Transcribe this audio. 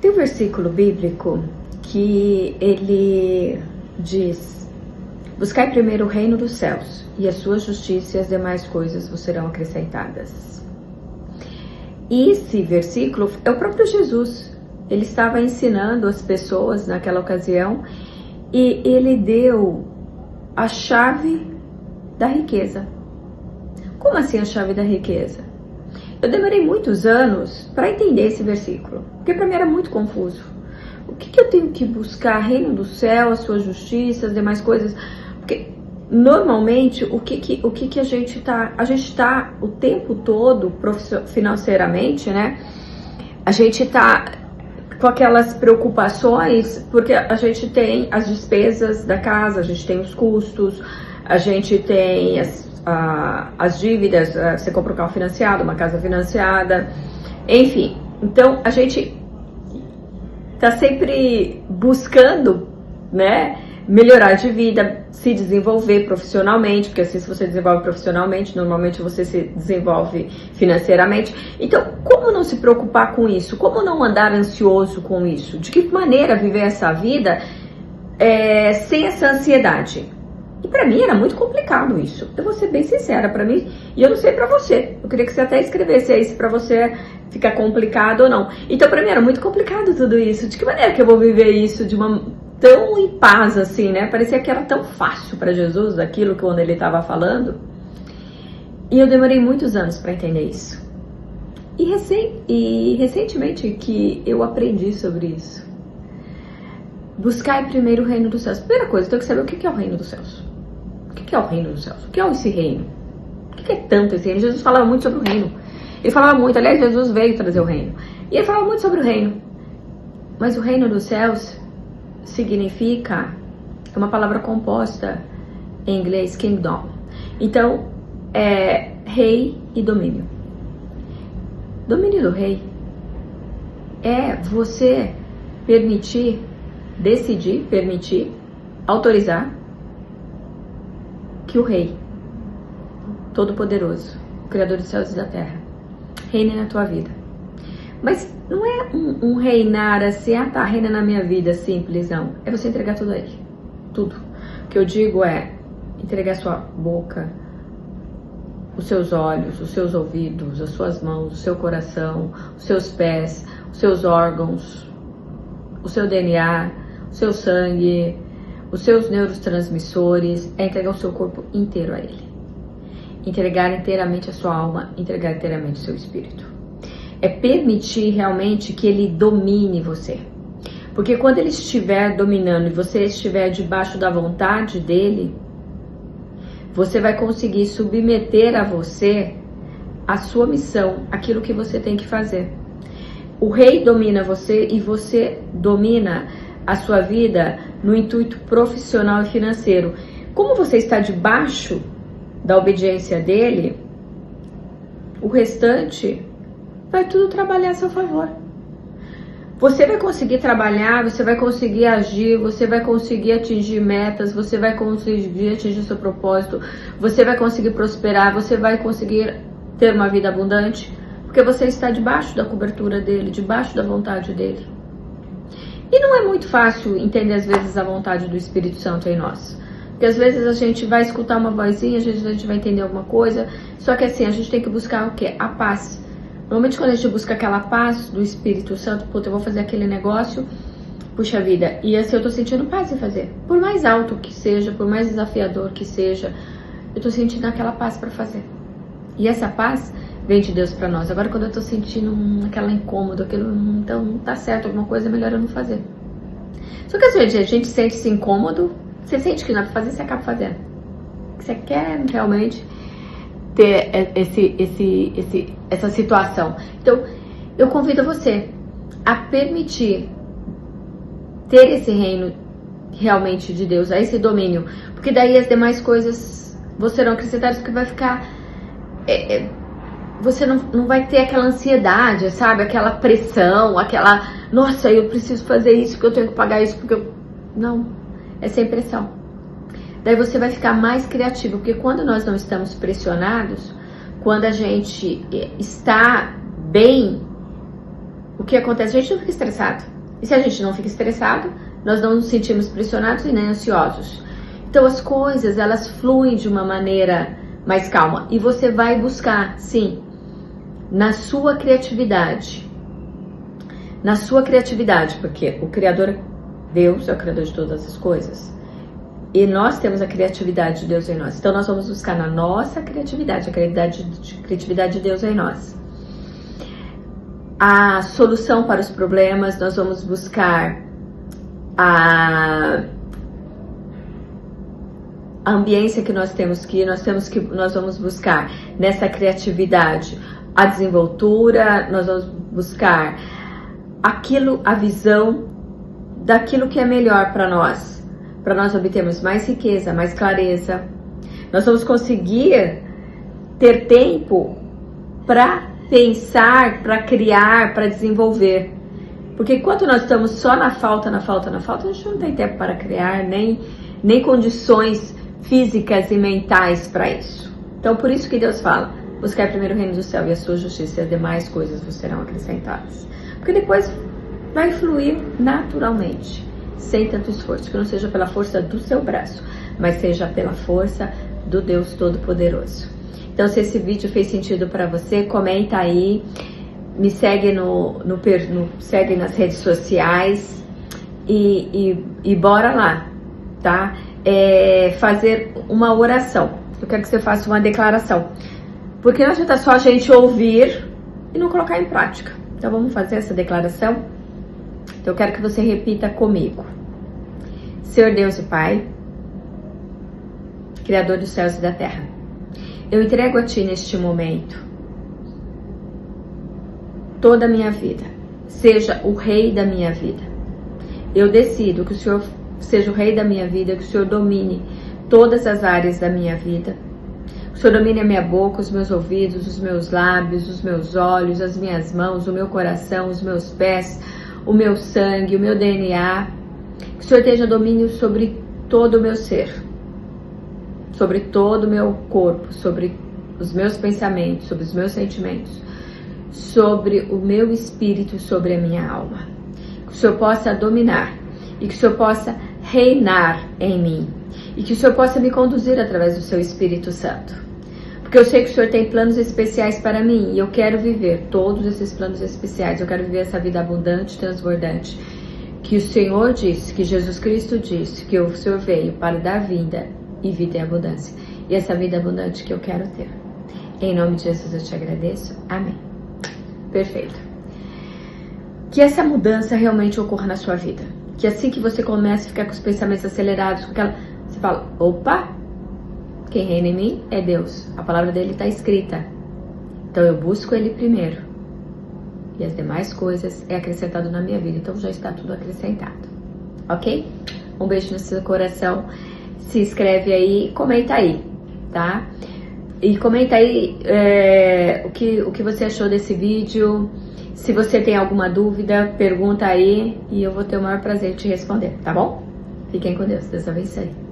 Tem um versículo bíblico que ele diz: buscai primeiro o reino dos céus e a sua justiça, e as demais coisas vos serão acrescentadas. E esse versículo é o próprio Jesus. Ele estava ensinando as pessoas naquela ocasião e ele deu a chave da riqueza. Como assim a chave da riqueza? Eu demorei muitos anos para entender esse versículo, porque para mim era muito confuso. O que eu tenho que buscar? Reino do céu, a sua justiça, as demais coisas? Porque normalmente o que a gente tá o tempo todo financeiramente, né? A gente tá com aquelas preocupações porque a gente tem as despesas da casa, a gente tem os custos, a gente tem as dívidas, você compra um carro financiado, uma casa financiada, enfim. Então a gente tá sempre buscando, né, melhorar de vida, se desenvolver profissionalmente, porque assim, se você desenvolve profissionalmente, normalmente você se desenvolve financeiramente. Então, como não se preocupar com isso? Como não andar ansioso com isso? De que maneira viver essa vida sem essa ansiedade? E pra mim era muito complicado isso. Eu vou ser bem sincera, pra mim, e eu não sei pra você. Eu queria que você até escrevesse aí se pra você fica complicado ou não. Então pra mim era muito complicado tudo isso. De que maneira que eu vou viver isso de uma tão em paz assim, né? Parecia que era tão fácil pra Jesus aquilo que quando ele estava falando. E eu demorei muitos anos pra entender isso. E recentemente que eu aprendi sobre isso. Buscar primeiro o reino dos céus. Primeira coisa, eu tenho que saber o que é o reino dos céus. O que é o reino dos céus? O que é esse reino? O que é tanto esse reino? Jesus falava muito sobre o reino. Ele falava muito, aliás, Jesus veio trazer o reino. E ele falava muito sobre o reino. Mas o reino dos céus significa, é uma palavra composta em inglês, kingdom. Então, é rei e domínio. Domínio do rei é você permitir, autorizar que o rei todo-poderoso, o criador dos céus e da terra, reine na tua vida. Mas não é um reinar assim, reina na minha vida, simples, não. É você entregar tudo a ele. Tudo. O que eu digo é entregar sua boca, os seus olhos, os seus ouvidos, as suas mãos, o seu coração, os seus pés, os seus órgãos, o seu DNA, o seu sangue, os seus neurotransmissores, é entregar o seu corpo inteiro a ele. Entregar inteiramente a sua alma, entregar inteiramente o seu espírito. É permitir realmente que ele domine você. Porque quando ele estiver dominando e você estiver debaixo da vontade dele, você vai conseguir submeter a você a sua missão, aquilo que você tem que fazer. O rei domina você e você domina a sua vida no intuito profissional e financeiro. Como você está debaixo da obediência dele, o restante vai tudo trabalhar a seu favor. Você vai conseguir trabalhar, você vai conseguir agir, você vai conseguir atingir metas, você vai conseguir atingir seu propósito, você vai conseguir prosperar, você vai conseguir ter uma vida abundante, porque você está debaixo da cobertura dele, debaixo da vontade dele. E não é muito fácil entender às vezes a vontade do Espírito Santo em nós. Porque às vezes a gente vai escutar uma vozinha, às vezes a gente vai entender alguma coisa, só que assim, a gente tem que buscar o quê? A paz. Normalmente quando a gente busca aquela paz do Espírito Santo, puta, eu vou fazer aquele negócio, puxa vida, e assim eu tô sentindo paz em fazer. Por mais alto que seja, por mais desafiador que seja, eu tô sentindo aquela paz pra fazer. E essa paz vem de Deus pra nós. Agora quando eu tô sentindo aquela incômodo, aquilo, então não tá certo, alguma coisa é melhor eu não fazer. Só que às vezes a gente sente esse incômodo, você sente que não é pra fazer, você acaba fazendo. Você quer realmente ter essa situação. Então, eu convido você a permitir ter esse reino realmente de Deus, a esse domínio, porque daí as demais coisas serão acrescentadas, porque vai ficar... você não vai ter aquela ansiedade, sabe? Aquela pressão, aquela... Nossa, eu preciso fazer isso, porque eu tenho que pagar isso, porque eu... Não, é sem pressão. Daí você vai ficar mais criativo, porque quando nós não estamos pressionados, quando a gente está bem, o o que acontece? A gente não fica estressado. E se a gente não fica estressado, nós não nos sentimos pressionados e nem ansiosos. Então as coisas, elas fluem de uma maneira mais calma. E você vai buscar, sim, na sua criatividade. Na sua criatividade, porque o Criador, Deus, é o Criador de todas as coisas. E nós temos a criatividade de Deus em nós. Então nós vamos buscar na nossa criatividade, a criatividade de Deus em nós. A solução para os problemas, nós vamos buscar a ambiência que nós temos que ir, nós vamos buscar nessa criatividade a desenvoltura, nós vamos buscar aquilo, a visão daquilo que é melhor para nós obtermos mais riqueza, mais clareza. Nós vamos conseguir ter tempo para pensar, para criar, para desenvolver. Porque enquanto nós estamos só na falta, a gente não tem tempo para criar, nem condições físicas e mentais para isso. Então, por isso que Deus fala, buscar primeiro o reino do céu e a sua justiça, e as demais coisas vos serão acrescentadas. Porque depois vai fluir naturalmente, sem tanto esforço, que não seja pela força do seu braço, mas seja pela força do Deus Todo-Poderoso. Então, se esse vídeo fez sentido para você, comenta aí, me segue segue nas redes sociais e bora lá, tá? Fazer uma oração. Eu quero que você faça uma declaração, porque não adianta só a gente ouvir e não colocar em prática. Então vamos fazer essa declaração? Então eu quero que você repita comigo. Senhor Deus e Pai, Criador dos céus e da terra, eu entrego a Ti neste momento toda a minha vida. Seja o Rei da minha vida. Eu decido que o Senhor seja o Rei da minha vida, que o Senhor domine todas as áreas da minha vida. O Senhor domine a minha boca, os meus ouvidos, os meus lábios, os meus olhos, as minhas mãos, o meu coração, os meus pés, o meu sangue, o meu DNA. Que o Senhor tenha domínio sobre todo o meu ser, sobre todo o meu corpo, sobre os meus pensamentos, sobre os meus sentimentos, sobre o meu espírito, sobre a minha alma. Que o Senhor possa dominar e que o Senhor possa reinar em mim e que o Senhor possa me conduzir através do seu Espírito Santo. Porque eu sei que o Senhor tem planos especiais para mim e eu quero viver todos esses planos especiais. Eu quero viver essa vida abundante, transbordante, que o Senhor disse, que Jesus Cristo disse, que o Senhor veio para dar vida e vida em abundância. E essa vida abundante que eu quero ter. Em nome de Jesus eu te agradeço. Amém. Perfeito. Que essa mudança realmente ocorra na sua vida. Que assim que você começa a ficar com os pensamentos acelerados, você fala, opa, quem reina em mim é Deus. A palavra dele está escrita. Então eu busco ele primeiro. E as demais coisas é acrescentado na minha vida. Então já está tudo acrescentado. Ok? Um beijo no seu coração. Se inscreve aí, comenta aí, tá? E comenta aí o que você achou desse vídeo. Se você tem alguma dúvida, pergunta aí e eu vou ter o maior prazer de te responder, tá bom? Fiquem com Deus. Deus abençoe.